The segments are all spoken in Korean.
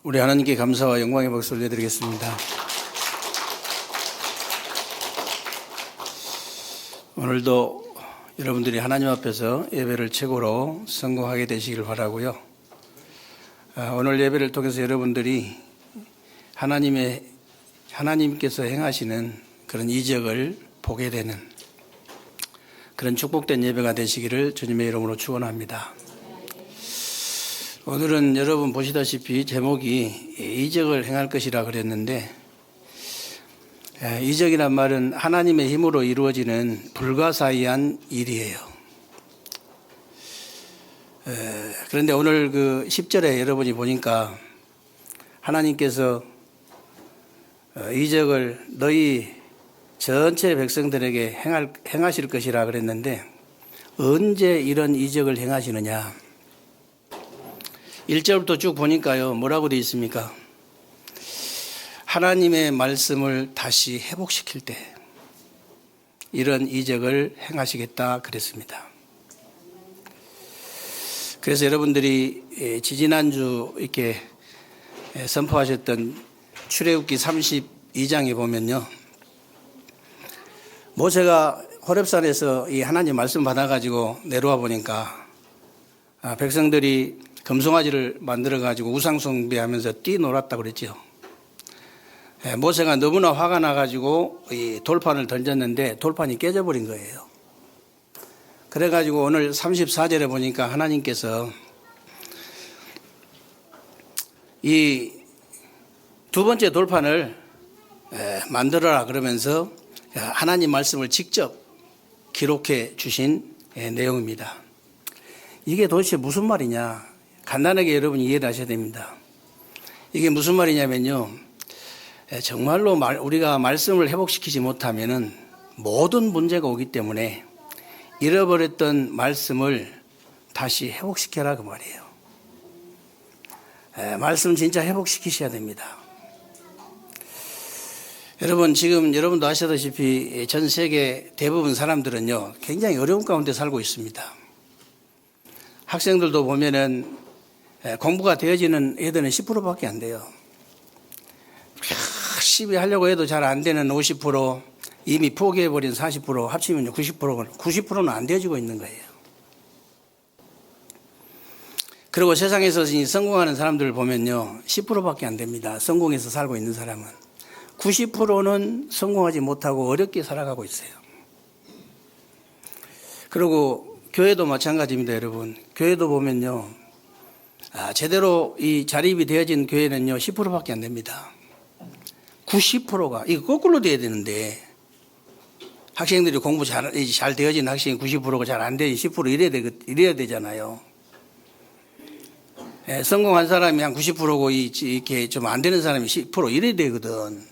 우리 하나님께 감사와 영광의 박수 올려드리겠습니다. 오늘도 여러분들이 하나님 앞에서 예배를 최고로 성공하게 되시길 바라고요. 오늘 예배를 통해서 여러분들이 하나님께서 행하시는 그런 이적을 보게 되는 그런 축복된 예배가 되시기를 주님의 이름으로 축원합니다. 오늘은 여러분 보시다시피 제목이 이적을 행할 것이라 그랬는데, 이적이란 말은 하나님의 힘으로 이루어지는 불가사의한 일이에요. 그런데 오늘 그 10절에 여러분이 보니까 하나님께서 이적을 너희 전체 백성들에게 행하실 것이라 그랬는데, 언제 이런 이적을 행하시느냐? 1절부터 쭉 보니까요, 뭐라고 되어 있습니까? 하나님의 말씀을 다시 회복시킬 때 이런 이적을 행하시겠다 그랬습니다. 그래서 여러분들이 지지난주 이렇게 선포하셨던 출애굽기 32장에 보면요, 모세가 호렙산에서 이 하나님 말씀 받아가지고 내려와 보니까 백성들이 금송아지를 만들어가지고 우상숭배하면서 뛰놀았다고 그랬죠. 모세가 너무나 화가 나가지고 이 돌판을 던졌는데 돌판이 깨져버린 거예요. 그래가지고 오늘 34절에 보니까 하나님께서 이 두 번째 돌판을 만들어라 그러면서 하나님 말씀을 직접 기록해 주신 내용입니다. 이게 도대체 무슨 말이냐? 간단하게 여러분이 이해를 하셔야 됩니다. 이게 무슨 말이냐면요, 정말로 우리가 말씀을 회복시키지 못하면은 모든 문제가 오기 때문에 잃어버렸던 말씀을 다시 회복시켜라 그 말이에요. 말씀 진짜 회복시키셔야 됩니다. 여러분, 지금 여러분도 아시다시피 전 세계 대부분 사람들은요, 굉장히 어려운 가운데 살고 있습니다. 학생들도 보면은 공부가 되어지는 애들은 10%밖에 안 돼요. 열심히 하려고 해도 잘 안 되는 50%, 이미 포기해버린 40%, 합치면 90%는 안 되어지고 있는 거예요. 그리고 세상에서 성공하는 사람들을 보면요, 10%밖에 안 됩니다. 성공해서 살고 있는 사람은. 90%는 성공하지 못하고 어렵게 살아가고 있어요. 그리고 교회도 마찬가지입니다, 여러분. 교회도 보면요, 제대로 이 자립이 되어진 교회는요, 10%밖에 안 됩니다. 90%가, 이거 거꾸로 돼야 되는데, 학생들이 공부 잘 되어진 학생이 90%가 잘 안 되지 10% 이래야 되잖아요. 성공한 사람이 한 90%고, 이렇게 좀 안 되는 사람이 10% 이래야 되거든.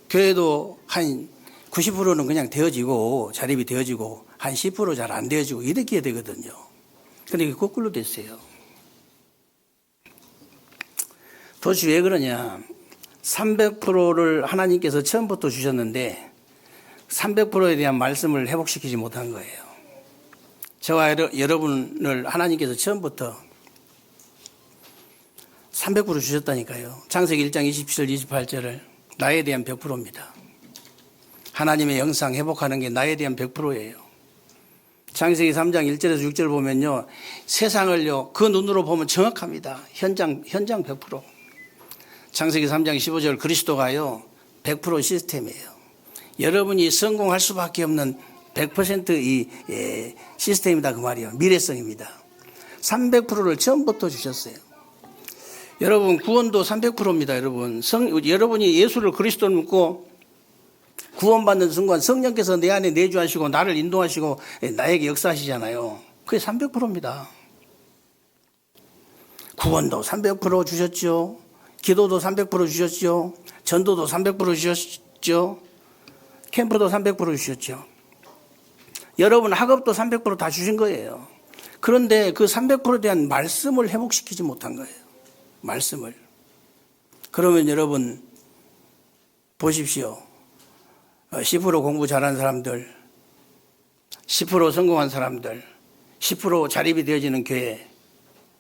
교회도 한 90%는 그냥 되어지고, 자립이 되어지고, 한 10% 잘 안 되어지고, 이렇게 해야 되거든요. 근데 이게 거꾸로 됐어요. 도대체 왜 그러냐? 300%를 하나님께서 처음부터 주셨는데 300%에 대한 말씀을 회복시키지 못한 거예요. 저와 여러분을 하나님께서 처음부터 300% 주셨다니까요. 창세기 1장 27절 28절을 나에 대한 100%입니다. 하나님의 영상 회복하는 게 나에 대한 100%예요. 창세기 3장 1절에서 6절 보면요, 세상을요 그 눈으로 보면 정확합니다. 현장 100%. 창세기 3장 15절 그리스도가요 100% 시스템이에요. 여러분이 성공할 수밖에 없는 100% 이 시스템이다 그 말이에요. 미래성입니다. 300%를 처음부터 주셨어요. 여러분 구원도 300%입니다. 여러분이 예수를 그리스도를 믿고 구원받는 순간 성령께서 내 안에 내주하시고 나를 인도하시고 나에게 역사하시잖아요. 그게 300%입니다. 구원도 300% 주셨죠. 기도도 300% 주셨죠. 전도도 300% 주셨죠. 캠프도 300% 주셨죠. 여러분 학업도 300% 다 주신 거예요. 그런데 그 300%에 대한 말씀을 회복시키지 못한 거예요. 말씀을. 그러면 여러분 보십시오. 10% 공부 잘한 사람들, 10% 성공한 사람들, 10% 자립이 되어지는 교회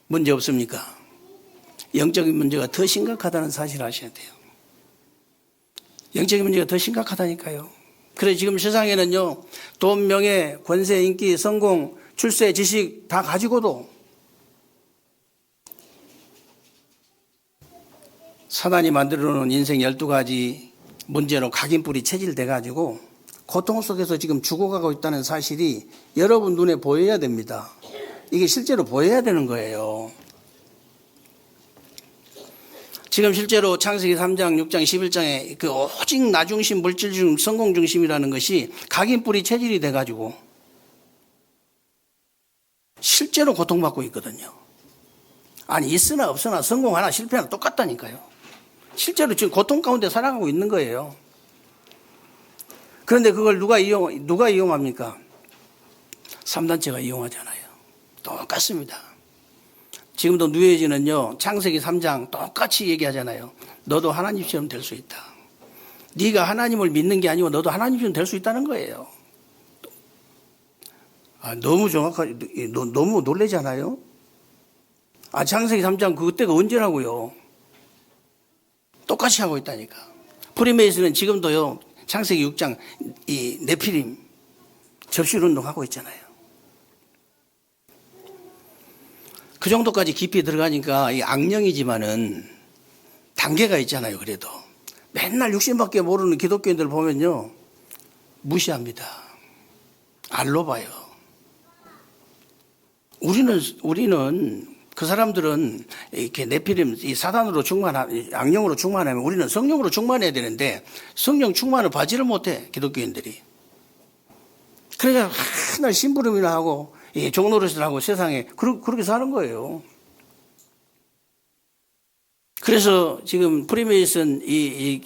문제 없습니까? 영적인 문제가 더 심각하다는 사실을 아셔야 돼요. 영적인 문제가 더 심각하다니까요. 그래 지금 세상에는요, 돈, 명예, 권세, 인기, 성공, 출세, 지식 다 가지고도 사단이 만들어 놓은 인생 12가지 문제로 각인뿔이 체질돼 가지고 고통 속에서 지금 죽어가고 있다는 사실이 여러분 눈에 보여야 됩니다. 이게 실제로 보여야 되는 거예요. 지금 실제로 창세기 3장, 6장, 11장에 그 오직 나중심, 물질중, 성공중심이라는 것이 각인뿔이 체질이 돼가지고 실제로 고통받고 있거든요. 아니, 있으나 없으나 성공하나 실패하나 똑같다니까요. 실제로 지금 고통 가운데 살아가고 있는 거예요. 그런데 그걸 누가 이용합니까? 3단체가 이용하잖아요. 똑같습니다. 지금도 뉴에이지는요, 창세기 3장 똑같이 얘기하잖아요. 너도 하나님처럼 될 수 있다. 네가 하나님을 믿는 게 아니고 너도 하나님처럼 될 수 있다는 거예요. 너무 정확하게, 너무 놀라잖아요. 창세기 3장 그때가 언제라고요? 똑같이 하고 있다니까. 프리메이슨은 지금도요, 창세기 6장 이 네피림 접실 운동하고 있잖아요. 그 정도까지 깊이 들어가니까 이 악령이지만은 단계가 있잖아요. 그래도 맨날 육신밖에 모르는 기독교인들 보면요, 무시합니다. 안 높아요. 우리는 그 사람들은 이렇게 네피림 이 사단으로 악령으로 충만하면 우리는 성령으로 충만해야 되는데 성령 충만을 받지를 못해 기독교인들이. 그러니까 맨날 심부름이나 하고 종노릇을 하고 세상에 그렇게 사는 거예요. 그래서 지금 프리메이슨 이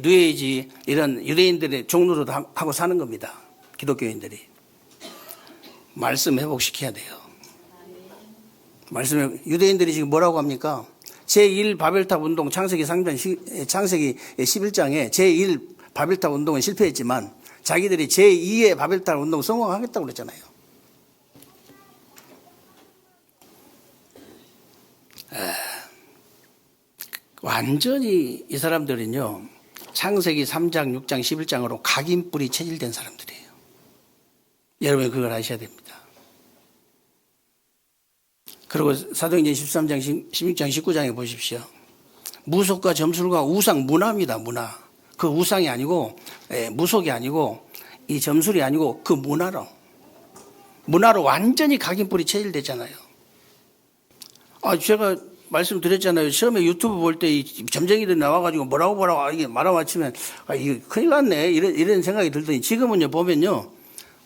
뉴에이지 이런 유대인들의 종노릇 하고 사는 겁니다. 기독교인들이. 말씀 회복시켜야 돼요. 유대인들이 지금 뭐라고 합니까? 제1 바벨탑 운동 창세기 11장에 제1 바벨탑 운동은 실패했지만 자기들이 제2의 바벨탑 운동 성공하겠다고 그랬잖아요. 완전히 이 사람들은요, 창세기 3장, 6장, 11장으로 각인뿔이 체질된 사람들이에요. 여러분 그걸 아셔야 됩니다. 그리고 사도행전 13장, 16장, 19장에 보십시오. 무속과 점술과 우상, 문화입니다. 문화. 그 우상이 아니고 무속이 아니고 이 점술이 아니고 그 문화로 완전히 각인뿔이 체질됐잖아요. 제가 말씀드렸잖아요. 처음에 유튜브 볼 때 이 점쟁이들 나와가지고 뭐라고 이게 말아맞히면 이거 큰일 났네 이런 생각이 들더니 지금은요 보면요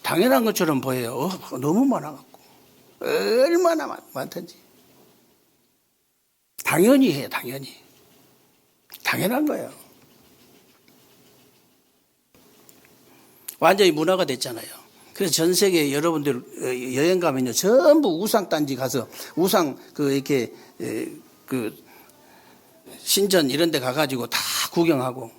당연한 것처럼 보여요. 너무 많아갖고 얼마나 많던지 당연히 해요. 당연한 거예요. 완전히 문화가 됐잖아요. 그래서 전 세계 여러분들 여행 가면요 전부 우상 단지 가서 우상 이렇게 신전 이런 데 가가지고 다 구경하고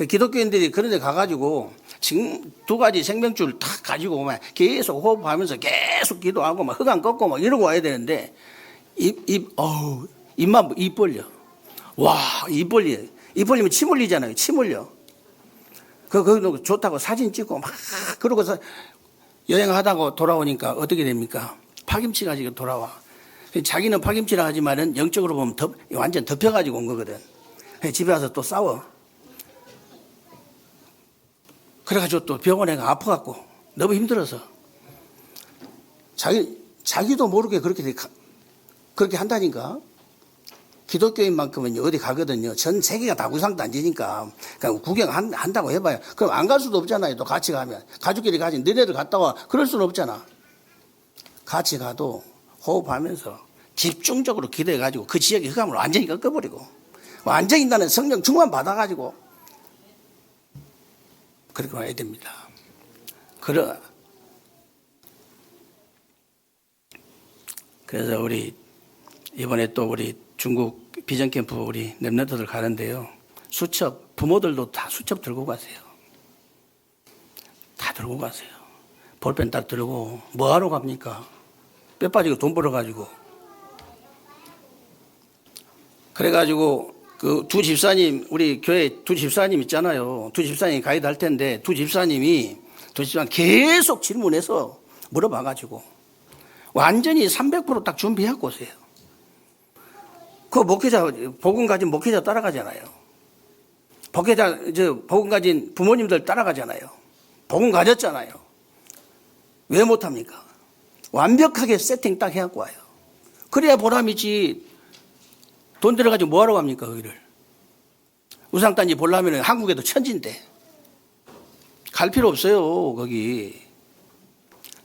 기독교인들이 그런 데 가가지고 지금 2가지 생명줄 다 가지고 막 계속 호흡하면서 계속 기도하고 막 흑안 꺾고 막 이러고 와야 되는데 입만 입 벌려. 와, 입 벌리면 침 흘리잖아요. 침 흘려. 거기 좋다고 사진 찍고 막 그러고서 여행하다가 돌아오니까 어떻게 됩니까? 파김치 가지고 돌아와. 자기는 파김치라 하지만은 영적으로 보면 완전 덮여가지고 온 거거든. 집에 와서 또 싸워. 그래가지고 또 병원에 가 아파갖고 너무 힘들어서 자기도 모르게 그렇게 한다니까. 기독교인만큼은 어디 가거든요. 전 세계가 다 우상단지니까 그냥 구경한다고 해봐요. 그럼 안 갈 수도 없잖아요. 또 같이 가면 가족끼리 가지 너네들 갔다 와 그럴 수는 없잖아. 같이 가도 호흡하면서 집중적으로 기도해가지고 그 지역의 흑암을 완전히 꺾어버리고 완전히 나는 성령 충만 받아가지고 그렇게 와야 됩니다. 그래서 우리 이번에 또 우리 중국 비전 캠프 우리 랩런트들 가는데요. 부모들도 다 수첩 들고 가세요. 다 들고 가세요. 볼펜 딱 들고 뭐하러 갑니까? 뼈 빠지고 돈 벌어가지고 그래가지고 그 두 집사님, 우리 교회 두 집사님 있잖아요. 두 집사님이 가이드 할 텐데 두 집사님 계속 질문해서 물어봐가지고 완전히 300%딱 준비하고 오세요. 그 목회자, 복음 가진 목회자 따라가잖아요. 복음 가진 부모님들 따라가잖아요. 복음 가졌잖아요. 왜 못합니까? 완벽하게 세팅 딱 해갖고 와요. 그래야 보람이지. 돈 들어가지고 뭐하러 갑니까, 거기를. 우상단지 보려면 한국에도 천지인데. 갈 필요 없어요, 거기.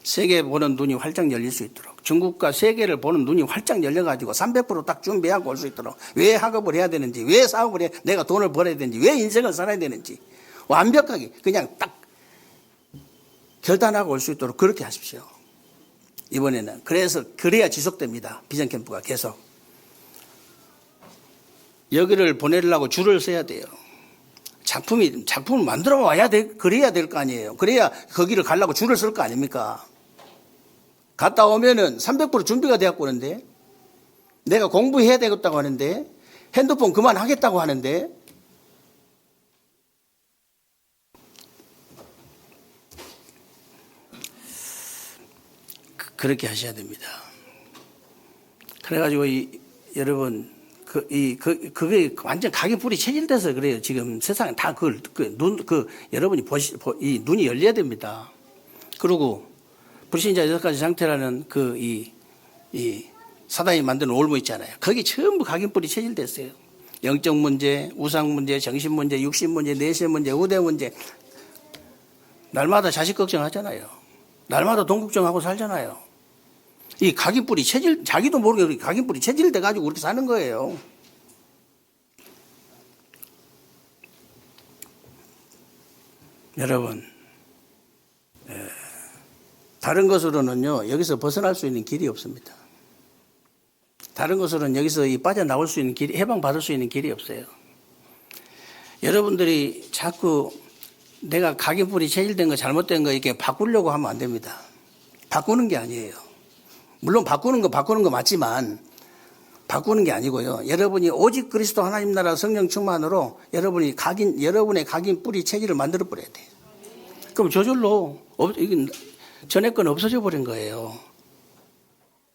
세계 보는 눈이 활짝 열릴 수 있도록. 중국과 세계를 보는 눈이 활짝 열려가지고 300%딱 준비하고 올 수 있도록. 왜 학업을 해야 되는지, 왜 사업을 내가 돈을 벌어야 되는지, 왜 인생을 살아야 되는지. 완벽하게 그냥 딱 결단하고 올 수 있도록 그렇게 하십시오. 이번에는. 그래야 지속됩니다. 비전 캠프가 계속. 여기를 보내려고 줄을 서야 돼요. 작품을 만들어 와야 그래야 될 거 아니에요. 그래야 거기를 가려고 줄을 설 거 아닙니까? 갔다 오면은 300% 준비가 되었고 하는데, 내가 공부해야 되겠다고 하는데, 핸드폰 그만하겠다고 하는데, 그렇게 하셔야 됩니다. 그래가지고 여러분, 그게 완전 각인 뿌리 체질돼서 그래요. 지금 세상에 다 여러분이 이 눈이 열려야 됩니다. 그리고 불신자 6가지 상태라는 이 사단이 만든 올무 있잖아요. 거기 전부 각인 뿌리 체질됐어요. 영적 문제, 우상 문제, 정신 문제, 육신 문제, 내세 문제, 우대 문제. 날마다 자식 걱정하잖아요. 날마다 돈 걱정하고 살잖아요. 이 각인뿌리 체질, 자기도 모르게 각인뿌리 체질돼가지고 그렇게 사는 거예요. 여러분, 다른 것으로는요, 여기서 벗어날 수 있는 길이 없습니다. 다른 것으로는 여기서 빠져나올 수 있는 길이, 해방받을 수 있는 길이 없어요. 여러분들이 자꾸 내가 각인뿌리 체질된 거, 잘못된 거 이렇게 바꾸려고 하면 안 됩니다. 바꾸는 게 아니에요. 물론 바꾸는 거 맞지만 바꾸는 게 아니고요. 여러분이 오직 그리스도 하나님 나라 성령 충만으로 여러분의 각인 뿌리 체질을 만들어 버려야 돼요. 그럼 저절로 전에 건 없어져 버린 거예요.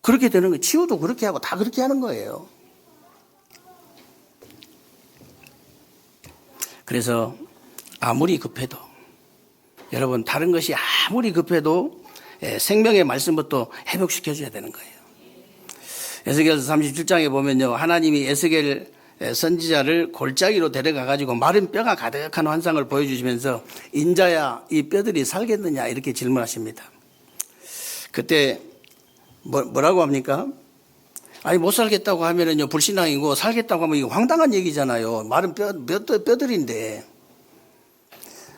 그렇게 되는 거예요. 치유도 그렇게 하고 다 그렇게 하는 거예요. 그래서 아무리 급해도 여러분 다른 것이 아무리 급해도 생명의 말씀부터 회복시켜줘야 되는 거예요. 에스겔서 37장에 보면요. 하나님이 에스겔 선지자를 골짜기로 데려가가지고 마른 뼈가 가득한 환상을 보여주시면서 인자야 이 뼈들이 살겠느냐 이렇게 질문하십니다. 그때 뭐라고 합니까? 아니 못 살겠다고 하면은요 불신앙이고 살겠다고 하면 이거 황당한 얘기잖아요. 마른 뼈들인데.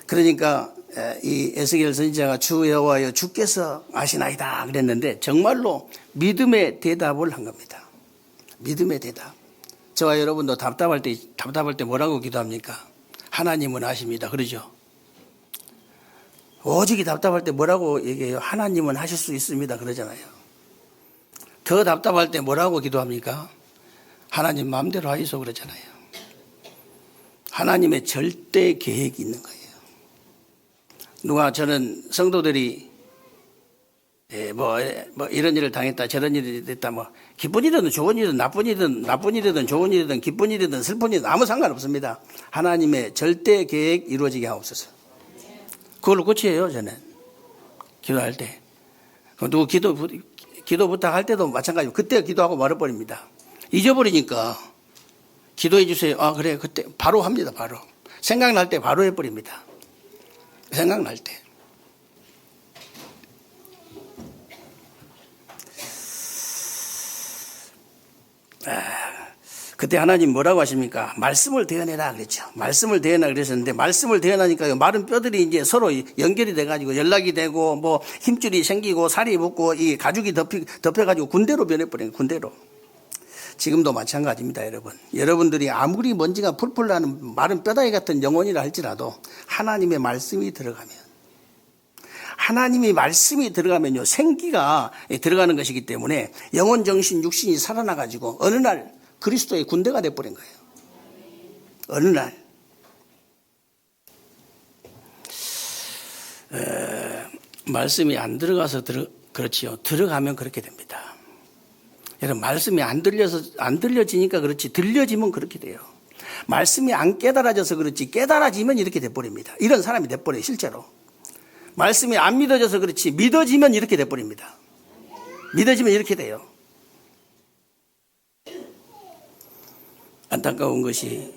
그러니까 이 에스겔 선지자가 주 여호와여 주께서 아시나이다 그랬는데 정말로 믿음의 대답을 한 겁니다. 믿음의 대답. 저와 여러분도 답답할 때 뭐라고 기도합니까? 하나님은 아십니다. 그러죠? 오직이 답답할 때 뭐라고 얘기해요? 하나님은 하실 수 있습니다. 그러잖아요. 더 답답할 때 뭐라고 기도합니까? 하나님 마음대로 하이소 그러잖아요. 하나님의 절대 계획이 있는 거예요. 저는 성도들이 이런 일을 당했다 저런 일이 됐다 기쁜 일이든 좋은 일이든 나쁜 일이든 좋은 일이든 기쁜 일이든 슬픈 일이든 아무 상관없습니다. 하나님의 절대 계획 이루어지게 하옵소서. 그걸로 끝이에요. 저는 기도할 때 누구 기도 부탁할 때도 마찬가지고 그때 기도하고 말아버립니다. 잊어버리니까 기도해 주세요. 아 그래 그때 바로 합니다. 바로 생각날 때 바로 해버립니다. 생각날 때. 그때 하나님 뭐라고 하십니까? 말씀을 대어내라 그랬죠. 말씀을 대어내라 그랬었는데 말씀을 대어내니까 마른 뼈들이 이제 서로 연결이 돼가지고 연락이 되고 힘줄이 생기고 살이 붙고 이 가죽이 덮여가지고 군대로 변해버린 군대로. 지금도 마찬가지입니다, 여러분. 여러분들이 아무리 먼지가 풀풀 나는 마른 뼈다귀 같은 영혼이라 할지라도 하나님의 말씀이 들어가면요 생기가 들어가는 것이기 때문에 영혼, 정신, 육신이 살아나가지고 어느 날 그리스도의 군대가 돼버린 거예요. 어느 날 말씀이 안 들어가서 그렇지요. 들어가면 그렇게 됩니다. 여러분, 말씀이 안 들려지니까 그렇지, 들려지면 그렇게 돼요. 말씀이 안 깨달아져서 그렇지, 깨달아지면 이렇게 돼버립니다. 이런 사람이 돼버려요, 실제로. 말씀이 안 믿어져서 그렇지, 믿어지면 이렇게 돼버립니다. 믿어지면 이렇게 돼요. 안타까운 것이,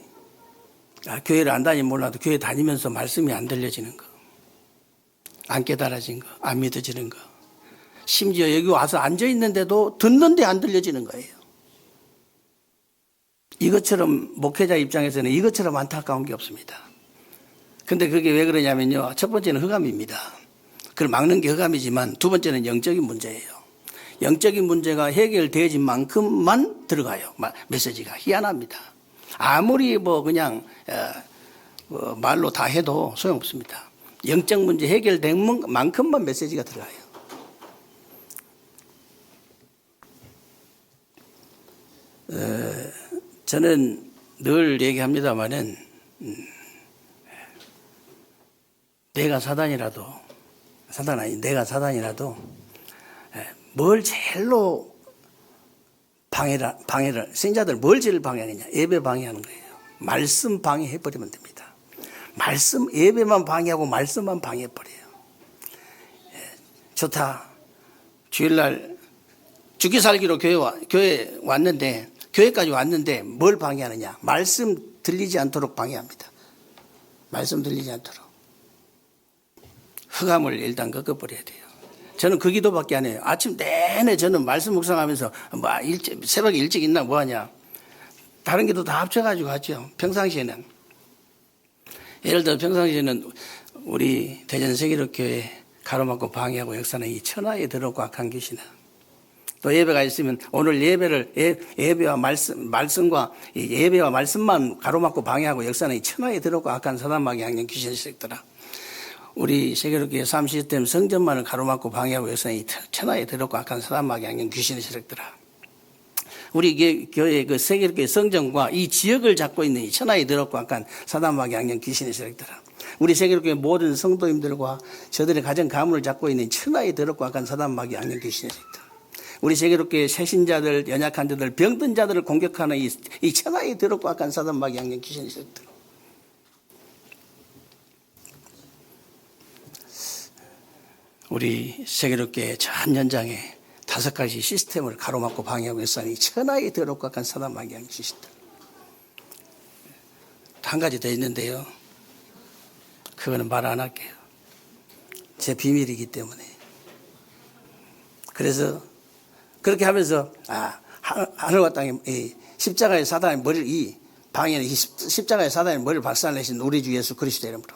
교회를 안 다니면 몰라도 교회 다니면서 말씀이 안 들려지는 거, 안 깨달아진 거, 안 믿어지는 거, 심지어 여기 와서 앉아있는데도 듣는데 안 들려지는 거예요. 이것처럼 목회자 입장에서는 이것처럼 안타까운 게 없습니다. 근데 그게 왜 그러냐면요, 첫 번째는 흑암입니다. 그걸 막는 게 흑암이지만 두 번째는 영적인 문제예요. 영적인 문제가 해결되어진 만큼만 들어가요. 메시지가 희한합니다. 아무리 그냥 말로 다 해도 소용없습니다. 영적 문제 해결된 만큼만 메시지가 들어가요. 저는 늘 얘기합니다마는 내가 사단이라도 뭘 제일로 방해를 신자들 뭘 제일 방해하느냐? 예배 방해하는 거예요. 말씀 방해해버리면 됩니다. 말씀 예배만 방해하고 말씀만 방해해버려요. 좋다. 주일날 죽기 살기로 교회 왔는데, 교회까지 왔는데 뭘 방해하느냐? 말씀 들리지 않도록 방해합니다. 말씀 들리지 않도록. 흑암을 일단 꺾어버려야 돼요. 저는 그 기도밖에 안 해요. 아침 내내 저는 말씀 묵상하면서 새벽에 일찍 있나 뭐하냐. 다른 기도 다 합쳐가지고 하죠. 평상시에는. 예를 들어 평상시에는 우리 대전 세계로교회 가로막고 방해하고 역사는 이 천하에 더럽고 악한 귀신은, 또 예배가 있으면 오늘 예배를 예배와 말씀과 예배와 말씀만 가로막고 방해하고 역사는 이 천하에 더럽고 악한 사단마귀 악령 귀신이 시작더라. 우리 세계로교회 3시스템 성전만을 가로막고 방해하고 역사는 이 천하에 더럽고 악한 사단마귀 악령 귀신이 시작더라. 우리 교회 그 세계로교회 성전과 이 지역을 잡고 있는 이 천하에 더럽고 악한 사단마귀 악령 귀신이 시작더라. 우리 세계로교회 모든 성도님들과 저들의 가정 가문을 잡고 있는 천하에 더럽고 악한 사단마귀 악령 귀신이 시작더라. 우리 세계로교회 새신자들, 연약한 자들, 병든 자들을 공격하는 이 천하에 더럽고 악한 사단마귀 악령 귀신이 시작더라. 우리 세계로교회 전 연장에 5가지 시스템을 가로막고 방해하고 있으니 천하에 더럽고 악한 사단마귀 악령 귀신들. 한 가지 더 있는데요. 그거는 말 안 할게요. 제 비밀이기 때문에. 그래서 그렇게 하면서 하늘과 땅에 십자가의 사단의 머리를 이 방에는 십자가의 사단의 머리를 박살내신 우리 주 예수 그리스도 이름으로,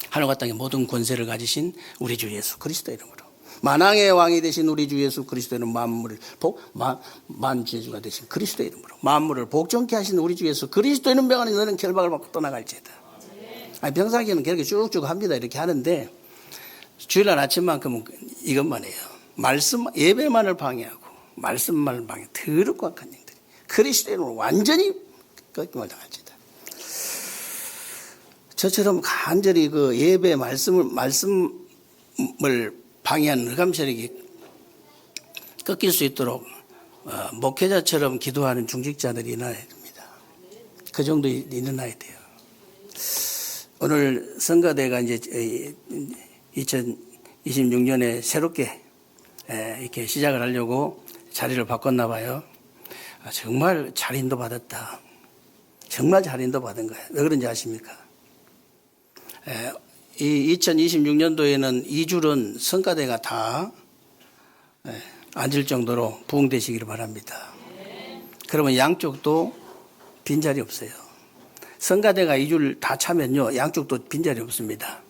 하늘과 땅의 모든 권세를 가지신 우리 주 예수 그리스도 이름으로, 만왕의 왕이 되신 우리 주 예수 그리스도는 만물을 만주주가 되신 그리스도 이름으로, 만물을 복종케 하신 우리 주 예수 그리스도 이름 병안에 너는 결박을 받고 떠나갈지어다. 평상시에는 그렇게 쭉쭉 합니다. 이렇게 하는데 주일날 아침만큼은 이것만 해요. 말씀 예배만을 방해하고 말씀만을 방해, 더럽고 악한 영들이 그리스도 이름으로 완전히 꺾임을 당할지어다. 저처럼 간절히 그 예배 말씀을 방해하는 흑암 세력이 꺾일 수 있도록 목회자처럼 기도하는 중직자들이 일어나야 됩니다. 그 정도 일어나야 돼요. 오늘 선거대가 이제 2026년에 새롭게 이렇게 시작을 하려고 자리를 바꿨나 봐요. 정말 잘 인도받았다. 정말 잘 인도받은 거예요. 왜 그런지 아십니까? 이 2026년도에는 2줄은 성가대가 다 앉을 정도로 부흥되시기를 바랍니다. 그러면 양쪽도 빈자리 없어요. 성가대가 2줄 다 차면요, 양쪽도 빈자리 없습니다.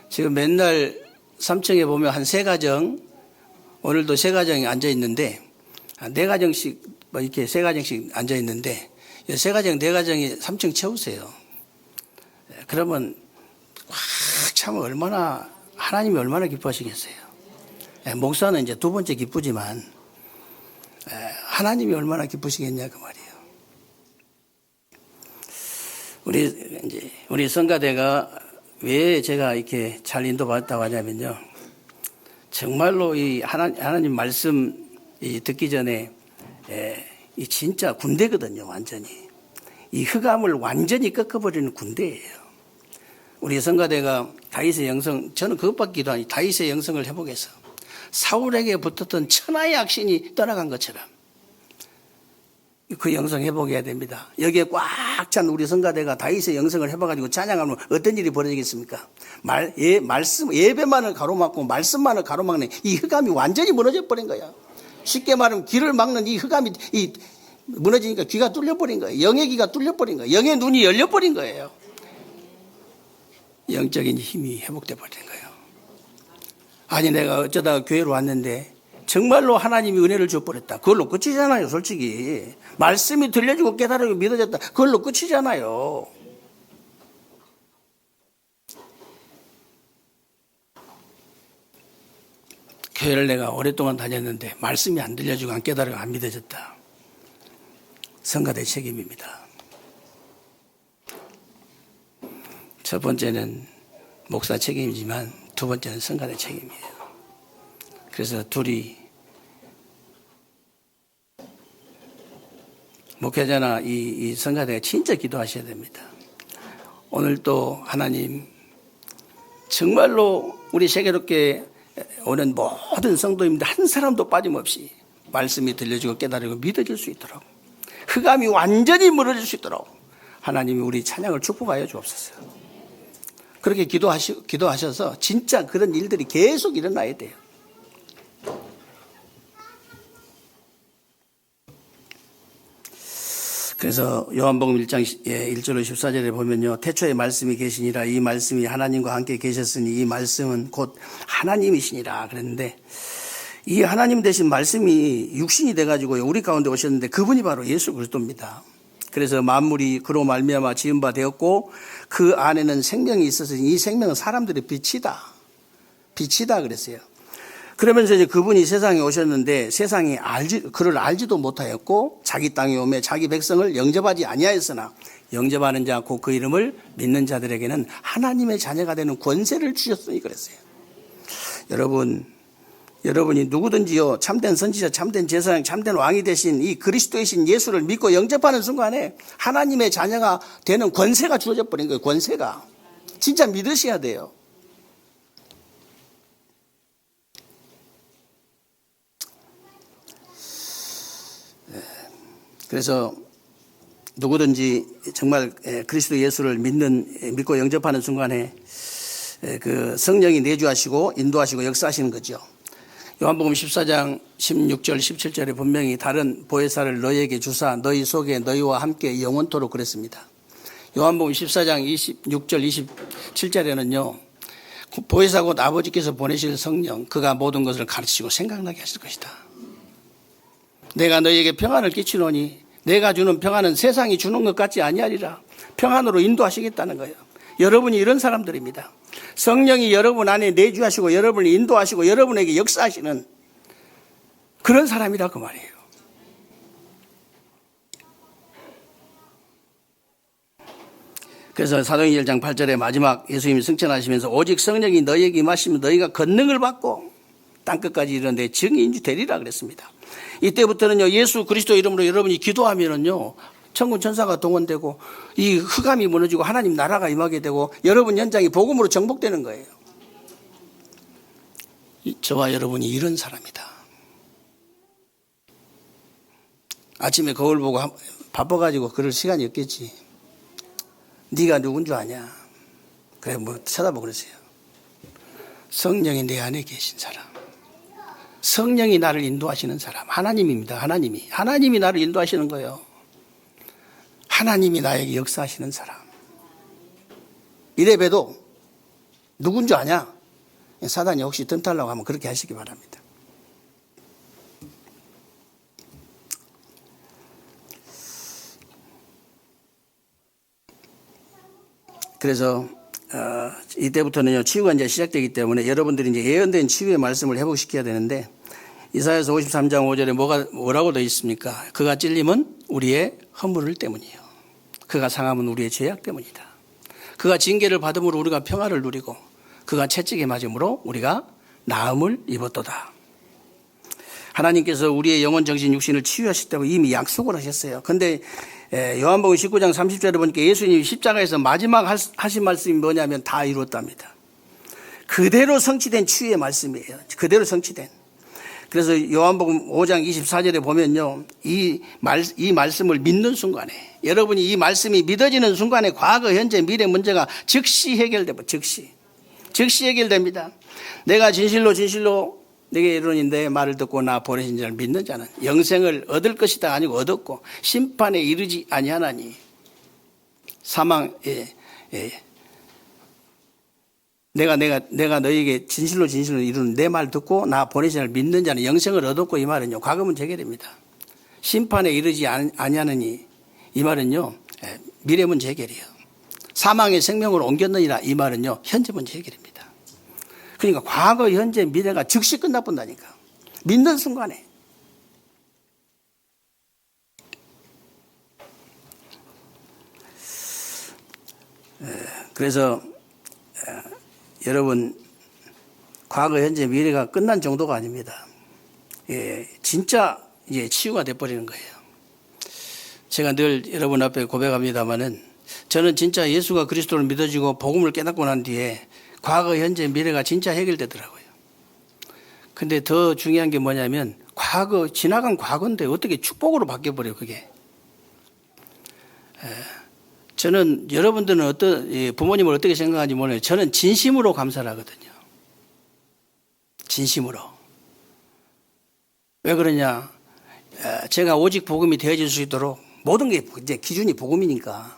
지금 맨날 3층에 보면 한 3가정, 오늘도 3가정이 앉아있는데, 4가정씩, 이렇게 3가정씩 앉아있는데, 3가정, 4가정이 3층 채우세요. 그러면 참 얼마나, 하나님이 얼마나 기뻐하시겠어요. 목사는 이제 2번째 기쁘지만, 하나님이 얼마나 기쁘시겠냐, 그 말이에요. 우리 성가대가 왜 제가 이렇게 잘 인도받았다고 하냐면요. 정말로 이 하나님 말씀 듣기 전에 이 진짜 군대거든요, 완전히. 이 흑암을 완전히 꺾어버리는 군대예요. 우리 성가대가 다윗의 영성, 저는 그것밖에도 아니 다윗의 영성을 회복해서 사울에게 붙었던 천하의 악신이 떠나간 것처럼 그 영성 회복해야 됩니다. 여기에 꽉 찬 우리 성가대가 다윗의 영성을 회복해가지고 찬양하면 어떤 일이 벌어지겠습니까? 말씀, 예배만을 가로막고 말씀만을 가로막는 이 흑암이 완전히 무너져 버린 거야. 쉽게 말하면 길을 막는 이 흑암이 무너지니까 귀가 뚫려버린 거예요. 영의 귀가 뚫려버린 거예요. 영의 눈이 열려버린 거예요. 영적인 힘이 회복돼 버린 거예요. 아니 내가 어쩌다가 교회로 왔는데 정말로 하나님이 은혜를 줘버렸다. 그걸로 끝이잖아요, 솔직히. 말씀이 들려주고 깨달으고 믿어졌다. 그걸로 끝이잖아요. 교회를 내가 오랫동안 다녔는데 말씀이 안 들려주고 안 깨달으고 안 믿어졌다. 성가대 책임입니다. 첫 번째는 목사 책임이지만 두 번째는 성가대 책임이에요. 그래서 둘이 목회자나 이 성가대가 진짜 기도하셔야 됩니다. 오늘 또 하나님 정말로 우리 세계롭게 오는 모든 성도님들 한 사람도 빠짐없이 말씀이 들려주고 깨달으고 믿어질 수 있도록 흑암이 완전히 무너질 수 있도록 하나님이 우리 찬양을 축복하여 주옵소서. 그렇게 기도하셔서 진짜 그런 일들이 계속 일어나야 돼요. 그래서 요한복음 1장 1절로 14절에 보면요. 태초에 말씀이 계시니라 이 말씀이 하나님과 함께 계셨으니 이 말씀은 곧 하나님이시니라 그랬는데 이 하나님 되신 말씀이 육신이 돼가지고 우리 가운데 오셨는데 그분이 바로 예수 그리스도입니다. 그래서 만물이 그로 말미암아 지은 바 되었고 그 안에는 생명이 있어서 이 생명은 사람들의 빛이다 그랬어요. 그러면서 이제 그분이 세상에 오셨는데 세상이 그를 알지도 못하였고 자기 땅에 오매 자기 백성을 영접하지 아니하였으나 영접하는 자 곧 그 이름을 믿는 자들에게는 하나님의 자녀가 되는 권세를 주셨으니 그랬어요. 여러분이 누구든지요 참된 선지자, 참된 제사장, 참된 왕이 되신 이 그리스도이신 예수를 믿고 영접하는 순간에 하나님의 자녀가 되는 권세가 주어져 버린 거예요. 권세가. 진짜 믿으셔야 돼요. 그래서 누구든지 정말 그리스도 예수를 믿고 영접하는 순간에 그 성령이 내주하시고 인도하시고 역사하시는 거죠. 요한복음 14장 16절 17절에 분명히 다른 보혜사를 너희에게 주사 너희 속에 너희와 함께 영원토록 그랬습니다. 요한복음 14장 26절 27절에는요. 보혜사 곧 아버지께서 보내실 성령 그가 모든 것을 가르치고 생각나게 하실 것이다. 내가 너희에게 평안을 끼치노니 내가 주는 평안은 세상이 주는 것 같지 아니하리라. 평안으로 인도하시겠다는 거예요. 여러분이 이런 사람들입니다. 성령이 여러분 안에 내주하시고 여러분을 인도하시고 여러분에게 역사하시는 그런 사람이라 그 말이에요. 그래서 사도행전 1장 8절에 마지막 예수님이 승천하시면서 오직 성령이 너희에게 임하시면 너희가 권능을 받고 땅끝까지 이르는데 증인이 되리라 그랬습니다. 이때부터는요 예수 그리스도 이름으로 여러분이 기도하면은요 천군 천사가 동원되고 이 흑암이 무너지고 하나님 나라가 임하게 되고 여러분 현장이 복음으로 정복되는 거예요. 저와 여러분이 이런 사람이다. 아침에 거울 보고 바빠가지고 그럴 시간이 없겠지. 네가 누군 줄 아냐. 그래 뭐 쳐다보고 그러세요. 성령이 내 안에 계신 사람. 성령이 나를 인도하시는 사람. 하나님입니다. 하나님이 나를 인도하시는 거예요. 하나님이 나에게 역사하시는 사람. 이래봬도 누군 줄 아냐? 사단이 혹시 던탈라고 하면 그렇게 하시기 바랍니다. 그래서 이때부터는요 치유가 이제 시작되기 때문에 여러분들이 이제 예언된 치유의 말씀을 회복시켜야 되는데 이사야서 53장 5절에 뭐라고 되어 있습니까? 그가 찔림은 우리의 허물을 때문이에요. 그가 상함은 우리의 죄악 때문이다. 그가 징계를 받음으로 우리가 평화를 누리고 그가 채찍에 맞음으로 우리가 나음을 입었도다. 하나님께서 우리의 영혼, 정신, 육신을 치유하셨다고 이미 약속을 하셨어요. 그런데 요한복음 19장 30절에 보니까 예수님이 십자가에서 마지막 하신 말씀이 뭐냐면 다 이루었답니다. 그대로 성취된 치유의 말씀이에요. 그대로 성취된. 그래서 요한복음 5장 24절에 보면요, 이 말씀을 믿는 순간에, 여러분이 이 말씀이 믿어지는 순간에 과거, 현재, 미래 문제가 즉시 해결됩니다. 즉시 해결됩니다. 내가 진실로 내게 이르노니 내 말을 듣고 나 보내신 자를 믿는 자는 영생을 얻을 것이다 아니고 얻었고 심판에 이르지 아니하나니 사망에 내가 너에게 진실로 이루는 내 말 듣고 나 보내신 자를 믿는 자는 영생을 얻었고, 이 말은요 과거 문제 해결입니다. 심판에 이르지 아니하느니 이 말은요 미래 문제 해결이에요. 사망의 생명으로 옮겼느니라 이 말은요 현재 문제 해결입니다. 그러니까 과거, 현재, 미래가 즉시 끝나본다니까. 믿는 순간에. 그래서 여러분, 과거, 현재, 미래가 끝난 정도가 아닙니다. 진짜 이제 치유가 돼버리는 거예요. 제가 늘 여러분 앞에 고백합니다마는 저는 진짜 예수가 그리스도를 믿어지고 복음을 깨닫고 난 뒤에 과거, 현재, 미래가 진짜 해결되더라고요. 근데 더 중요한 게 뭐냐면 지나간 과거인데 어떻게 축복으로 바뀌어버려요, 그게. 저는 여러분들은 부모님을 어떻게 생각하는지 모르겠어요. 저는 진심으로 감사를 하거든요. 진심으로. 왜 그러냐. 제가 오직 복음이 되어질 수 있도록 모든 게 이제 기준이 복음이니까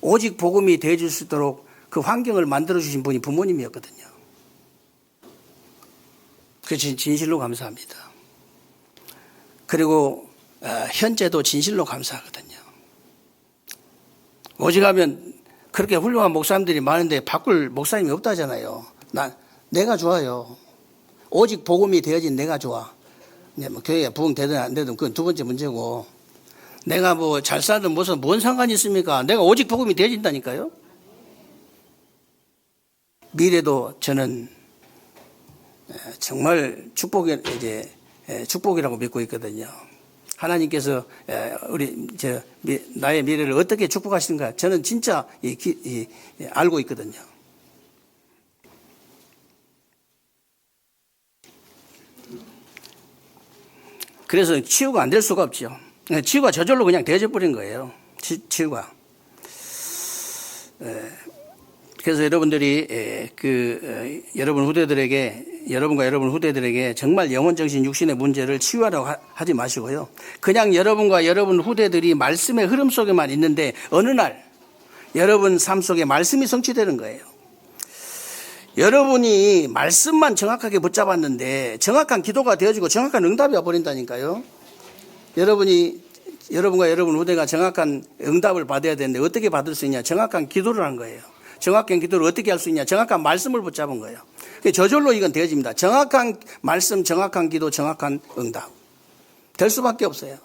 오직 복음이 되어질 수 있도록 그 환경을 만들어주신 분이 부모님이었거든요. 그래서 진실로 감사합니다. 그리고 현재도 진실로 감사하거든요. 오직하면 그렇게 훌륭한 목사님들이 많은데 바꿀 목사님이 없다잖아요. 내가 좋아요. 오직 복음이 되어진 내가 좋아. 뭐 교회에 부흥되든 안 되든 그건 두 번째 문제고, 내가 뭐 잘 살든 뭔 상관이 있습니까? 내가 오직 복음이 되어진다니까요. 미래도 저는 정말 축복이라고 믿고 있거든요. 하나님께서 나의 미래를 어떻게 축복하시는가 저는 진짜 알고 있거든요. 그래서 치유가 안 될 수가 없죠. 치유가 저절로 그냥 되어져 버린 거예요. 치유가. 그래서 여러분들이 여러분과 여러분 후대들에게 정말 영혼, 정신, 육신의 문제를 치유하라고 하지 마시고요. 그냥 여러분과 여러분 후대들이 말씀의 흐름 속에만 있는데 어느 날 여러분 삶 속에 말씀이 성취되는 거예요. 여러분이 말씀만 정확하게 붙잡았는데 정확한 기도가 되어지고 정확한 응답이 와버린다니까요. 여러분과 여러분 후대가 정확한 응답을 받아야 되는데 어떻게 받을 수 있냐? 정확한 기도를 한 거예요. 정확한 기도를 어떻게 할 수 있냐? 정확한 말씀을 붙잡은 거예요. 저절로 이건 되어집니다. 정확한 말씀, 정확한 기도, 정확한 응답. 될 수밖에 없어요.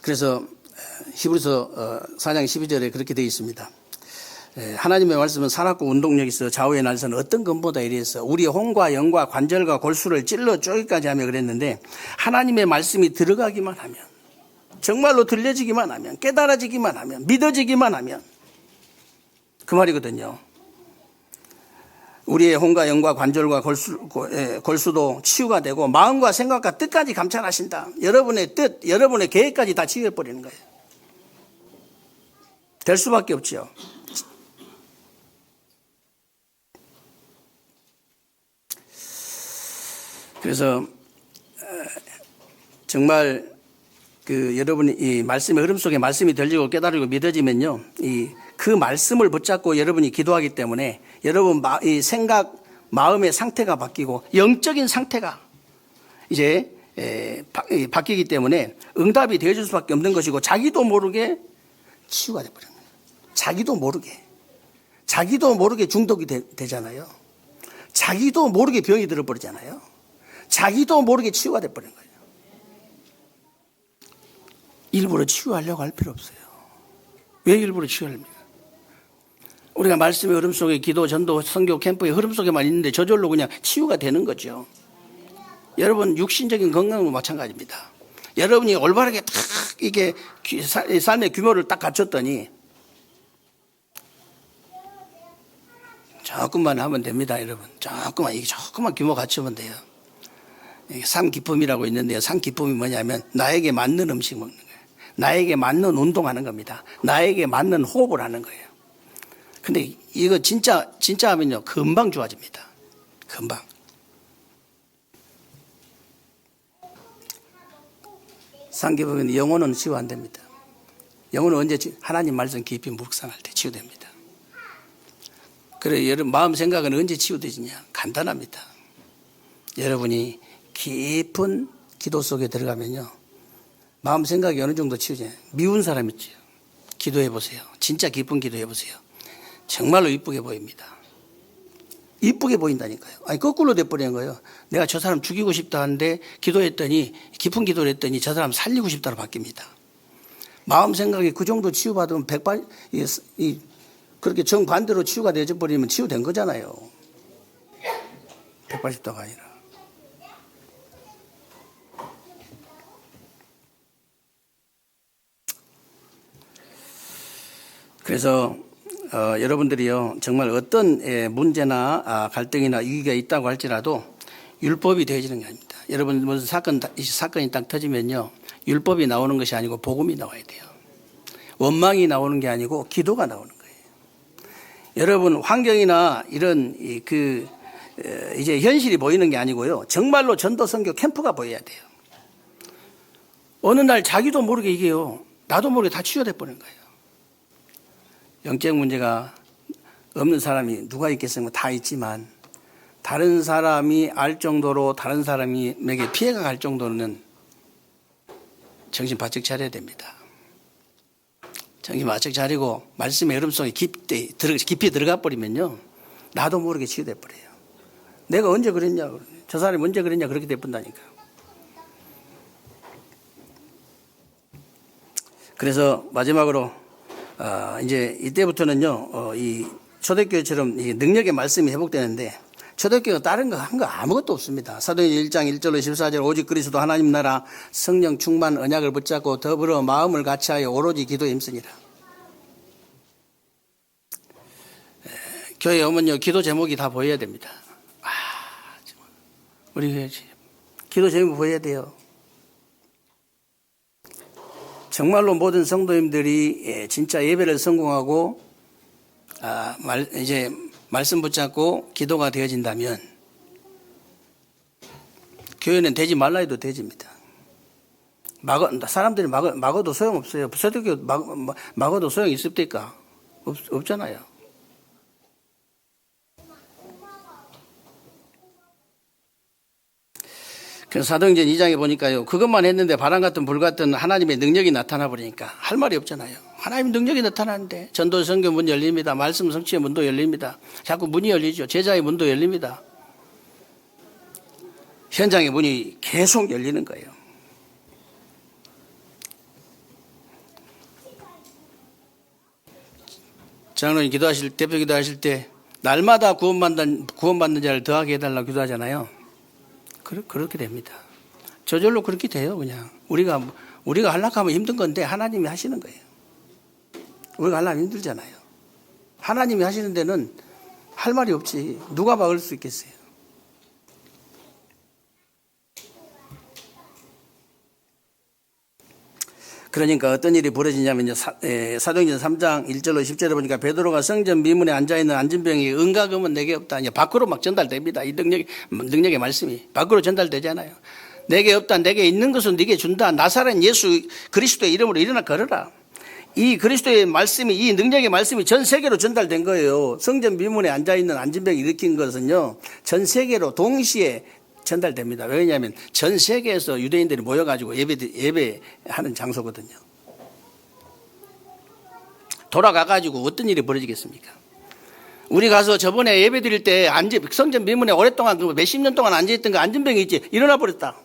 그래서 히브리서 4장 12절에 그렇게 되어 있습니다. 하나님의 말씀은 살았고 운동력이 있어 좌우의 날선 어떤 것보다 이래서 우리의 혼과 영과 관절과 골수를 찔러 쪼기까지 하며 그랬는데, 하나님의 말씀이 들어가기만 하면, 정말로 들려지기만 하면, 깨달아지기만 하면, 믿어지기만 하면 그 말이거든요. 우리의 혼과 영과 관절과 골수도 치유가 되고 마음과 생각과 뜻까지 감찰하신다. 여러분의 뜻, 여러분의 계획까지 다 치유해버리는 거예요. 될 수밖에 없죠. 그래서 정말 여러분이 이 말씀의 흐름 속에 말씀이 들리고 깨달고 믿어지면요, 그 말씀을 붙잡고 여러분이 기도하기 때문에 여러분 이 생각, 마음의 상태가 바뀌고 영적인 상태가 이제 바뀌기 때문에 응답이 되어줄 수밖에 없는 것이고, 자기도 모르게 치유가 되어버리는 거예요. 자기도 모르게. 자기도 모르게 중독이 되잖아요. 자기도 모르게 병이 들어버리잖아요. 자기도 모르게 치유가 돼버린 거예요. 일부러 치유하려고 할 필요 없어요. 왜 일부러 치유합니까? 우리가 말씀의 흐름 속에 기도, 전도, 선교, 캠프의 흐름 속에만 있는데 저절로 그냥 치유가 되는 거죠. 여러분 육신적인 건강도 마찬가지입니다. 여러분이 올바르게 딱 이게 삶의 규모를 딱 갖췄더니 조금만 하면 됩니다, 여러분. 조금만 규모 갖추면 돼요. 삼기쁨이라고 있는데요. 삼기쁨이 뭐냐면 나에게 맞는 음식 먹는 거예요. 나에게 맞는 운동하는 겁니다. 나에게 맞는 호흡을 하는 거예요. 근데 이거 진짜 하면요 금방 좋아집니다. 금방. 삼기쁨은 영혼은 치유 안 됩니다. 영혼은 언제 하나님 말씀 깊이 묵상할 때 치유됩니다. 그래 여러분 마음 생각은 언제 치유되지냐? 간단합니다. 여러분이 깊은 기도 속에 들어가면요 마음 생각이 어느 정도 치유돼요. 미운 사람 있죠. 기도해 보세요. 진짜 깊은 기도해 보세요. 정말로 이쁘게 보입니다. 이쁘게 보인다니까요. 아니 거꾸로 돼버리는 거예요. 내가 저 사람 죽이고 싶다 하는데 기도했더니 깊은 기도를 했더니 저 사람 살리고 싶다로 바뀝니다. 마음 생각이 그 정도 치유받으면 그렇게 정반대로 치유가 되어 버리면 치유된 거잖아요. 180도가 아니라. 그래서 여러분들이요 정말 어떤 문제나 갈등이나 위기가 있다고 할지라도 율법이 되어지는 게 아닙니다. 여러분 무슨 사건이 딱 터지면요 율법이 나오는 것이 아니고 복음이 나와야 돼요. 원망이 나오는 게 아니고 기도가 나오는 거예요. 여러분 환경이나 이런 이제 현실이 보이는 게 아니고요 정말로 전도 선교 캠프가 보여야 돼요. 어느 날 자기도 모르게 이게요 나도 모르게 다 치유돼 버리는 거예요. 영적 문제가 없는 사람이 누가 있겠습니까? 다 있지만 다른 사람이 알 정도로 다른 사람에게 피해가 갈 정도는 정신 바짝 차려야 됩니다. 정신 바짝 차리고 말씀의 흐름 속에 깊이 들어가 버리면요 나도 모르게 치유돼 버려요. 내가 언제 그랬냐 저 사람이 언제 그랬냐 그렇게 돼본다니까. 그래서 마지막으로 이제 이때부터는요 이 초대교회처럼 이 능력의 말씀이 회복되는데 초대교회가 다른 거 한 거 아무것도 없습니다. 사도행전 1장 1절로 14절 오직 그리스도 하나님 나라 성령 충만 언약을 붙잡고 더불어 마음을 같이하여 오로지 기도에 힘쓰니라. 교회 오면요 기도 제목이 다 보여야 됩니다. 우리 교회 기도 제목 보여야 돼요. 정말로 모든 성도님들이 진짜 예배를 성공하고 이제 말씀 붙잡고 기도가 되어진다면 교회는 되지 말라 해도 되집니다. 사람들이 막아도 소용없어요. 초대교회 막아도 소용이 있습니까? 없잖아요. 그래서 사도행전 2장에 보니까요 그것만 했는데 바람 같은 불 같은 하나님의 능력이 나타나 버리니까 할 말이 없잖아요. 하나님 능력이 나타나는데 전도 선교 문 열립니다. 말씀 성취의 문도 열립니다. 자꾸 문이 열리죠. 제자의 문도 열립니다. 현장의 문이 계속 열리는 거예요. 장로님 대표 기도하실 때 날마다 구원받는 자를 더하게 해달라고 기도하잖아요. 그렇게 됩니다. 저절로 그렇게 돼요. 그냥 우리가 하려고 하면 힘든 건데 하나님이 하시는 거예요. 우리가 하려면 힘들잖아요. 하나님이 하시는 데는 할 말이 없지. 누가 막을 수 있겠어요. 그러니까 어떤 일이 벌어지냐면요. 사도행전 3장 1절로 10절에 보니까 베드로가 성전 미문에 앉아있는 안진병이 은과금은 내게 없다. 이제 밖으로 막 전달됩니다. 이 능력의 말씀이 밖으로 전달되잖아요. 내게 없다. 내게 있는 것은 네게 준다. 나사렛 예수 그리스도의 이름으로 일어나 걸어라. 이 그리스도의 말씀이 이 능력의 말씀이 전 세계로 전달된 거예요. 성전 미문에 앉아있는 안진병이 일으킨 것은요. 전 세계로 동시에 전달됩니다. 왜냐하면 전 세계에서 유대인들이 모여가지고 예배하는 장소거든요. 돌아가가지고 어떤 일이 벌어지겠습니까? 우리 가서 저번에 예배 드릴 때 성전 미문에 오랫동안 몇십 년 동안 앉아있던 그 안전병이 있지, 일어나 버렸다.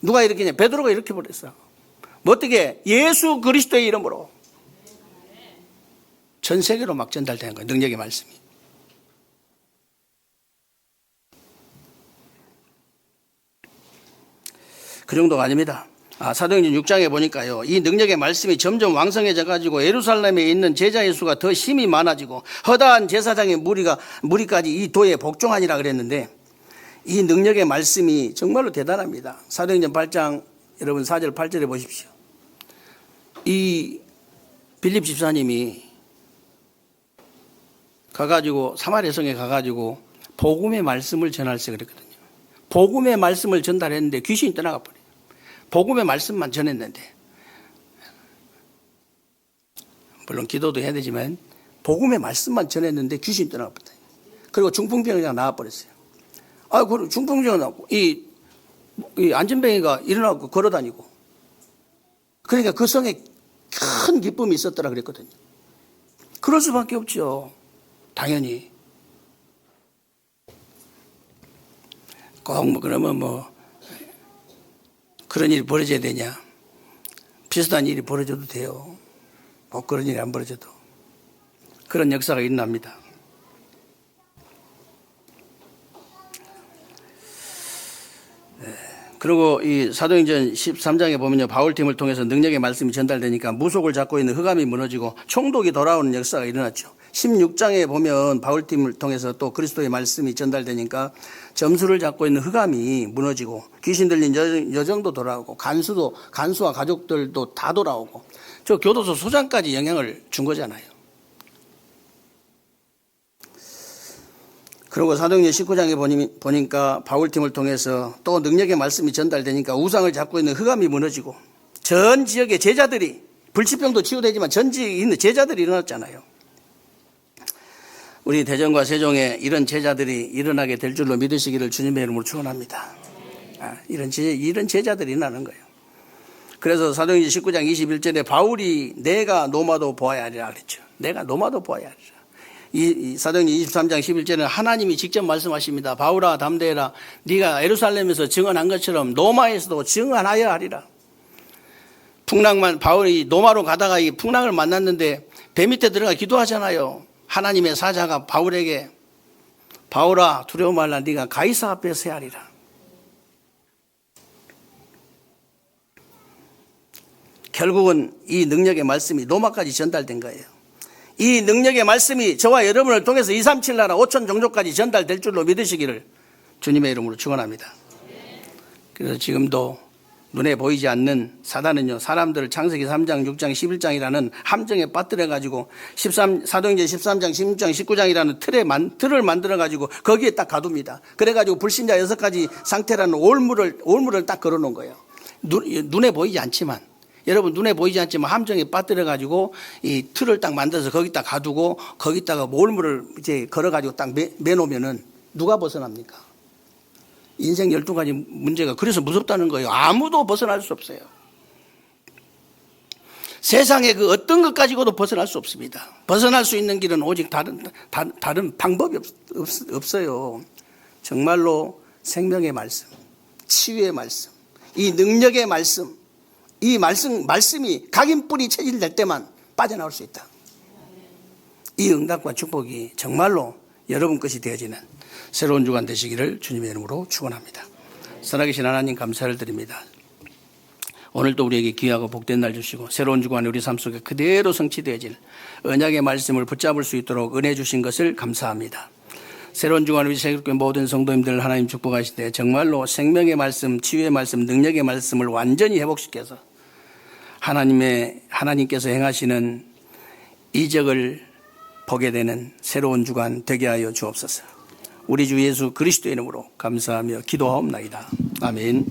누가 일으키냐? 베드로가 일으켜 버렸어. 뭐 어떻게? 예수 그리스도의 이름으로 전 세계로 막 전달되는 거예요. 능력의 말씀이. 그 정도가 아닙니다. 사도행전 6장에 보니까요, 이 능력의 말씀이 점점 왕성해져 가지고 예루살렘에 있는 제자의 수가 더 힘이 많아지고 허다한 제사장의 무리까지 이 도에 복종하니라 그랬는데, 이 능력의 말씀이 정말로 대단합니다. 사도행전 8장 여러분 4절 8절에 보십시오. 이 빌립 집사님이 가가지고 사마리아 성에 가가지고 복음의 말씀을 전할세 그랬거든요. 복음의 말씀을 전달했는데 귀신이 떠나가 버려요. 복음의 말씀만 전했는데, 물론 기도도 해야 되지만 복음의 말씀만 전했는데 귀신이 떠나가 버렸어요. 그리고 중풍병이 그냥 나와버렸어요. 그럼 중풍병이 나고 이 안전병이가 일어나고 걸어다니고, 그러니까 그 성에 큰 기쁨이 있었더라 그랬거든요. 그럴 수밖에 없죠. 당연히. 꼭 그러면 그런 일이 벌어져야 되냐? 비슷한 일이 벌어져도 돼요. 꼭 그런 일이 안 벌어져도. 그런 역사가 일어납니다. 그리고 이 사도행전 13장에 보면요, 바울팀을 통해서 능력의 말씀이 전달되니까 무속을 잡고 있는 흑암이 무너지고 총독이 돌아오는 역사가 일어났죠. 16장에 보면 바울팀을 통해서 또 그리스도의 말씀이 전달되니까 점수를 잡고 있는 흑암이 무너지고 귀신 들린 여정도 돌아오고 간수와 가족들도 다 돌아오고, 저 교도소 소장까지 영향을 준 거잖아요. 그리고 사도행전 19장에 보니까 바울팀을 통해서 또 능력의 말씀이 전달되니까 우상을 잡고 있는 흑암이 무너지고 전 지역의 제자들이, 불치병도 치유되지만 전 지역에 있는 제자들이 일어났잖아요. 우리 대전과 세종에 이런 제자들이 일어나게 될 줄로 믿으시기를 주님의 이름으로 축원합니다. 이런 제자들이 일어나는 거예요. 그래서 사도행전 19장 21절에 바울이 내가 노마도 보아야 하리라 그랬죠. 내가 노마도 보아야 하리라. 이 사도행전 23장 11절에는 하나님이 직접 말씀하십니다. 바울아 담대해라. 네가 예루살렘에서 증언한 것처럼 노마에서도 증언하여야 하리라. 바울이 노마로 가다가 이 풍랑을 만났는데 배 밑에 들어가 기도하잖아요. 하나님의 사자가 바울에게 바울아 두려워 말라. 네가 가이사 앞에 서야 하리라. 결국은 이 능력의 말씀이 로마까지 전달된 거예요. 이 능력의 말씀이 저와 여러분을 통해서 237 나라 5천 종족까지 전달될 줄로 믿으시기를 주님의 이름으로 축원합니다. 그래서 지금도 눈에 보이지 않는 사단은요, 사람들을 창세기 3장, 6장, 11장이라는 함정에 빠뜨려가지고 사도행전 13장, 16장, 19장이라는 틀을 만들어가지고 거기에 딱 가둡니다. 그래가지고 불신자 6가지 상태라는 올물을 딱 걸어놓은 거예요. 눈에 보이지 않지만, 여러분 눈에 보이지 않지만 함정에 빠뜨려가지고 이 틀을 딱 만들어서 거기다 가두고 거기다가 올물을 이제 걸어가지고 딱 매놓으면은 누가 벗어납니까? 인생 12가지 문제가 그래서 무섭다는 거예요. 아무도 벗어날 수 없어요. 세상의 그 어떤 것 가지고도 벗어날 수 없습니다. 벗어날 수 있는 길은 오직 다른 방법이 없어요. 정말로 생명의 말씀, 치유의 말씀, 이 능력의 말씀, 이 말씀이 각인뿌리 체질될 때만 빠져나올 수 있다. 이 응답과 축복이 정말로 여러분 것이 되어지는 새로운 주간 되시기를 주님의 이름으로 축원합니다. 살아계신 하나님 감사를 드립니다. 오늘도 우리에게 귀하고 복된 날 주시고 새로운 주간이 우리 삶 속에 그대로 성취되어질 언약의 말씀을 붙잡을 수 있도록 은혜 주신 것을 감사합니다. 새로운 주간 우리 새롭게 모든 성도님들 하나님 축복하시되 정말로 생명의 말씀, 치유의 말씀, 능력의 말씀을 완전히 회복시켜서 하나님께서 행하시는 이적을 보게 되는 새로운 주간 되게 하여 주옵소서. 우리 주 예수 그리스도의 이름으로 감사하며 기도하옵나이다. 아멘.